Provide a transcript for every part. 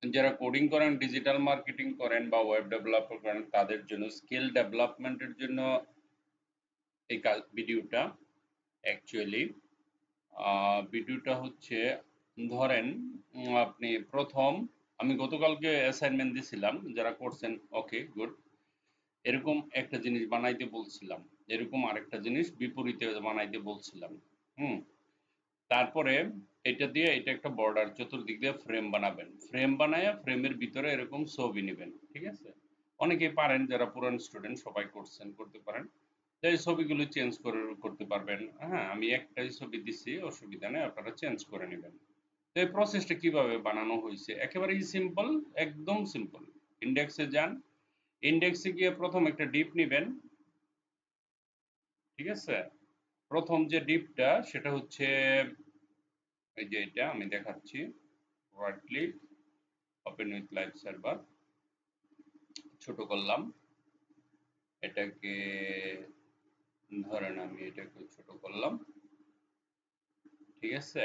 যারা কোডিং করেন, digital marketing করেন বা ওয়েব ডেভেলপার করেন তাদের জন্য স্কিল ডেভেলপমেন্টের জন্য এই ভিডিওটা অ্যাকচুয়ালি ভিডিওটা হচ্ছে ধরেন আপনি প্রথম আমি গতকালকে অ্যাসাইনমেন্ট দিছিলাম যারা করছেন ওকে গুড এরকম একটা জিনিস বানাইতে বলছিলাম এরকম আরেকটা জিনিস বিপরীতে বানাইতে বলছিলাম হুম তারপরে এটা দিয়ে এটা একটা বর্ডার চতুর্দিক দিয়ে ফ্রেম বানাবেন ফ্রেম বানায় ফ্রেমের ভিতরে এরকম ছবি নেবেন ঠিক আছে অনেকেই পারেন যারা পুরান স্টুডেন্ট সবাই করছেন করতে পারেন তো এই ছবিগুলো চেঞ্জ করে করতে পারবেন হ্যাঁ আমি একটাই ছবি দিছি অসুবিধা নেই আপনারা চেঞ্জ করে নেবেন তো এই প্রসেসটা কিভাবে বানানো হয়েছে একেবারেই সিম্পল একদম সিম্পল ইন্ডেক্সে যান ইন্ডেক্সে গিয়ে প্রথম একটা ডিপ নেবেন ঠিক আছে প্রথম যে ডিপটা সেটা হচ্ছে এই যে এটা আমি দেখাচ্ছি right click open with live server ছোট করলাম এটাকে ধরেন আমি এটাকে ছোট করলাম ঠিক আছে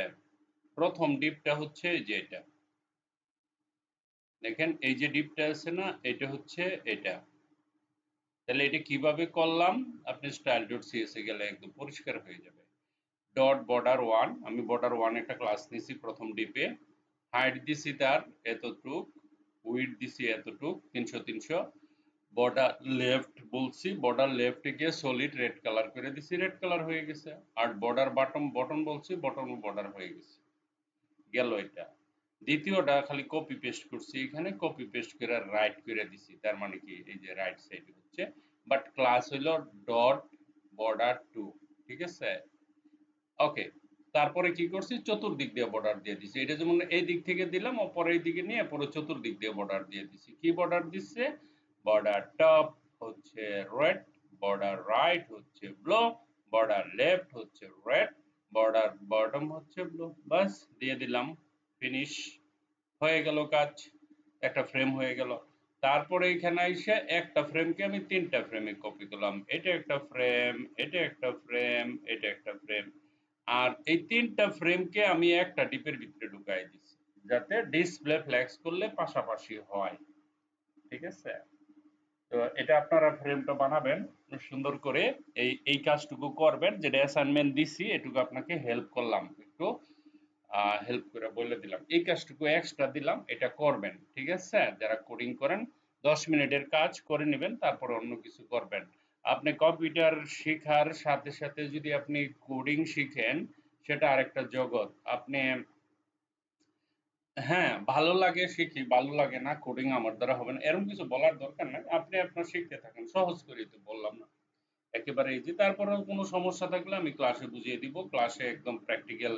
প্রথম ডিপটা হচ্ছে এই যে এটা দেখেন এই যে ডিপটা আছে না এটা হচ্ছে এটা তাহলে এটা কিভাবে করলাম আপনি স্টাইল ডট সিএস এ গেলে একদম পরিষ্কার হয়ে যাবে ডট বর্ডার ওয়ান আমি বর্ডার ওয়ান একটা ক্লাস নিছি প্রথম ডিপে হাইট দিছি তার এতটুক উইড দিছি এতটুক 300 বর্ডার লেফট বলছি বর্ডার লেফটে গিয়ে সলিড রেড কালার করে দিছি রেড কালার হয়ে গেছে আর বর্ডার বটন বলছি বটন বর্ডার হয়ে গেছে গেল এটা দ্বিতীয়টা খালি কপি পেস্ট করছি এখানে কপি পেস্ট করে রাইট করে দিছি তার মানে কি এই যে রাইট সাইডে হচ্ছে বাট ক্লাস হইল ডট বর্ডার টু ঠিক আছে ওকে তারপরে কি করছি চতুর্দিক দিয়ে বর্ডার দিয়ে দিছি এটা যেমন এই দিক থেকে দিলাম অপরের দিকে নিয়ে পুরো চতুর্দিক দিয়ে বর্ডার দিয়ে দিছি কি বর্ডার দিচ্ছে বর্ডার টপ হচ্ছে রেড বর্ডার রাইট হচ্ছে ব্লু বর্ডার লেফট হচ্ছে রেড বর্ডার বটম হচ্ছে ব্লু বাস দিয়ে দিলাম ফিনিশ হয়ে গেল কাজ একটা ফ্রেম হয়ে গেল তারপরে এখানে এসে একটা ফ্রেমকে আমি তিনটা ফ্রেমে কপি করলাম এটা একটা ফ্রেম এটা একটা ফ্রেম এটা একটা ফ্রেম আর এই তিনটা ফ্রেমকে আমি একটা ডিপের ভিতরে ঢুকাই দিছি যাতে ডিসপ্লে ফ্লেক্স করলে পাশাপাশি হয় ঠিক আছে তো এটা আপনারা ফ্রেমটা বানাবেন সুন্দর করে এই কাজটুকু করবেন যেটা অ্যাসাইনমেন্ট দিছি এটুকু আপনাকে হেল্প করলাম একটু হেল্প করে বলে দিলাম এই কাজটুকু এক্সট্রা দিলাম এটা করবেন ঠিক আছে যারা কোডিং করেন 10 মিনিটের কাজ করে নেবেন তারপর অন্য কিছু করবেন আপনি কম্পিউটার শেখার সাথে সাথে যদি আপনি কোডিং শিখেন সেটা আরেকটা জগৎ আপনি হ্যাঁ ভালো লাগে শিখি ভালো লাগে না কোডিং আমার দ্বারা হবে না এরকম কিছু বলার দরকার নাই আপনি আপনার শিখতে থাকেন সহজ করেই তো বললাম না একেবারে ইজি তারপরেও কোনো সমস্যা থাকলে আমি ক্লাসে বুঝিয়ে দিব ক্লাসে একদম প্র্যাকটিক্যাল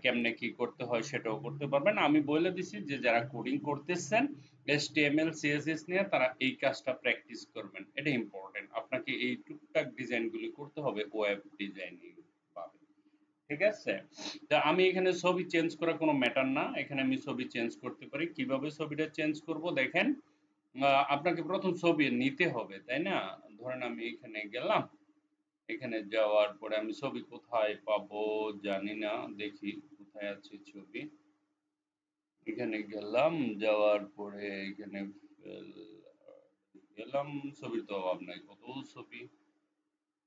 কেমনে কি করতে হয় সেটাও করতে পারবেন আমি বলে দিছি যে যারা কোডিং করতেছেন HTML CSS নিয়ে তারা এই কাজটা প্র্যাকটিস করবেন এটা ইম্পর্টেন্ট আপনাকে এই টুকটাক ডিজাইনগুলি করতে হবে ওয়েব ডিজাইনিং ভাবে ঠিক আছে তা আমি এখানে ছবি চেঞ্জ করা কোনো ম্যাটার না এখানে আমি ছবি চেঞ্জ করতে পারি কিভাবে ছবিটা চেঞ্জ করব দেখেন আপনাকে প্রথম ছবি নিতে হবে তাই না ধরেন আমি এখানে গেলাম এখানে যাওয়ার পরে আমি ছবি কোথায় পাবো জানি না দেখি কোথায় আছে ছবি এখানে গেলাম যাওয়ার পরে এখানে গেলাম ছবির তো অভাব নাই কত ছবি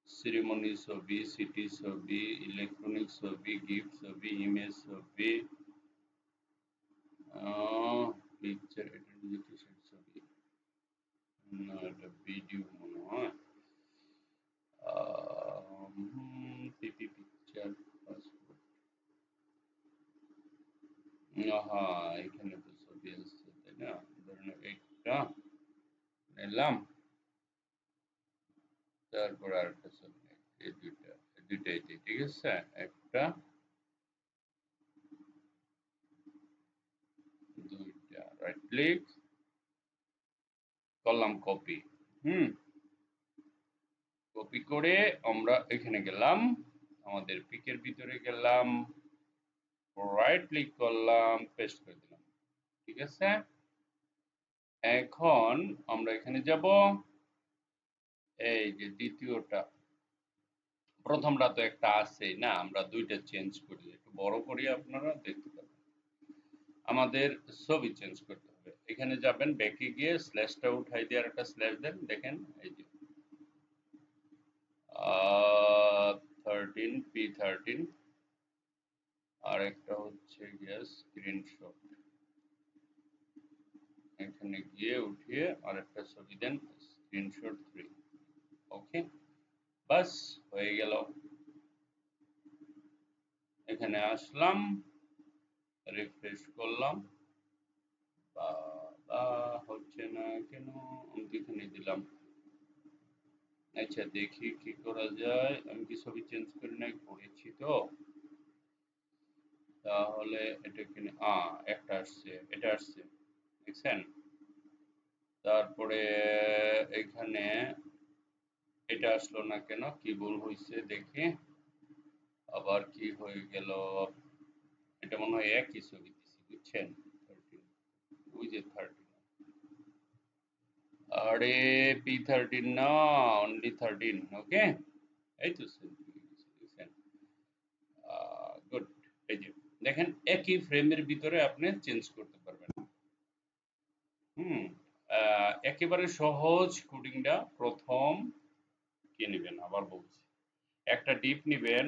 সেরিমনি ছবি সিটি ছবি ইলেকট্রনিক ছবি গিফট ছবি ইমেজ ছবি পিকচার এটা ডিজিটাল ছবি না এটা ভিডিও মনে হয় পিপি পিকচার পাসপোর্ট হ্যাঁ এখানে তো ছবি আসছে তাই না ধরেন একটা নিলাম তারপর আরেকটা ছবি এই দুইটাই ঠিক আছে একটা দুইটা রাইট ক্লিক করলাম কপি হুম কপি করে আমরা এখানে গেলাম আমাদের পিকের ভিতরে গেলাম রাইট ক্লিক করলাম পেস্ট করে দিলাম ঠিক আছে এখন আমরা এখানে যাব এই যে দ্বিতীয়টা প্রথমটা তো একটা আছেই না আমরা দুইটা চেঞ্জ করি একটু বড় করি আপনারা দেখতে পাবেন আমাদের ছবি চেঞ্জ করতে হবে এখানে যাবেন, ব্যাকে গিয়ে স্ল্যাশটা উঠাই দিয়ে একটা স্ল্যাশ দেন, দেখেন এই যে 13 P13, আর একটা হচ্ছে গিয়ে স্ক্রিনশট, এখানে গিয়ে উঠিয়ে আর একটা ছবি দেন, স্ক্রিনশট 3। ওকে, বাস হয়ে গেল। এখানে আসলাম, রিফ্রেশ করলাম, বা হচ্ছে না কেন, আমি এখানে দিলাম। আচ্ছা দেখি কি করা যায়, আমি কি ছবি চেঞ্জ করে নাই, করেছি তো, তাহলে এটা এখানে একটা আসছে, এটা আসছে, দেখছেন? তারপরে এখানে এটা আসলো না কেন, কি ভুল হয়েছে দেখি, আবার কি হয়ে গেল, এটা মনে হয় একই ছবি দিছি, বুঝছেন? 13, ওই যে 13, আরে P13 না, অনলি 13। ওকে, এই তো দেখছেন? গুড। এই যে দেখেন, একই ফ্রেমের ভিতরে আপনি চেঞ্জ করতে পারবেন। হুম, একেবারে সহজ কোডিংটা। প্রথম কি নেবেন আবার বলছি, একটা ডিপ নিবেন,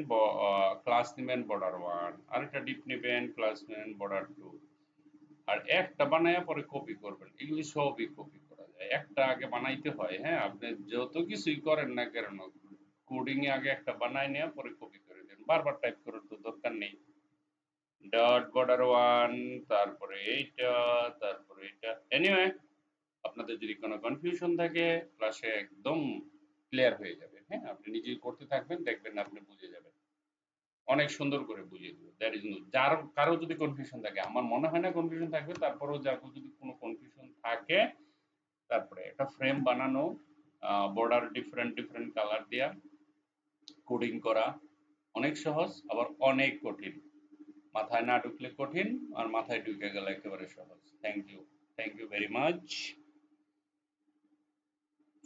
ক্লাস নেবেন border1, আরেকটা ডিপ নেবেন, ক্লাস নেবেন border2, আর একটা বানায়া পরে কপি করবেন। এগুলি সবই কপি করা যায়, একটা আগে বানাইতে হয়। হ্যাঁ, আপনি যত কিছুই করেন না কেন, কোডিং এ আগে একটা বানাই নেওয়া পরে কপি করে দেন, বারবার টাইপ করার তো দরকার নেই। ডট border1, তারপরে এইটা, তারপরে এটা। এনিওয়ে, আপনাদের যদি কোনো কনফিউশন থাকে ক্লাসে একদম ক্লিয়ার হয়ে যাবে। হ্যাঁ, আপনি নিজেই করতে থাকবেন, দেখবেন আপনি বুঝে যাবেন, অনেক সুন্দর করে বুঝিয়ে দেবে। দ্যাট ইজ নো, যার কারো যদি কনফিউশন থাকে, আমার মনে হয় না কনফিউশন থাকবে, তারপরেও যার যদি কোনো কনফিউশন থাকে, তারপরে একটা ফ্রেম বানানো, বর্ডার ডিফারেন্ট ডিফারেন্ট কালার দিয়া কোডিং করা অনেক সহজ, আবার অনেক কঠিন। মাথায় না ঢুকলে কঠিন, আর মাথায় ঢুকে গেলে একেবারে সহজ। Thank you very much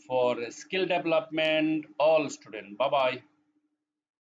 for skill development all student, bye bye.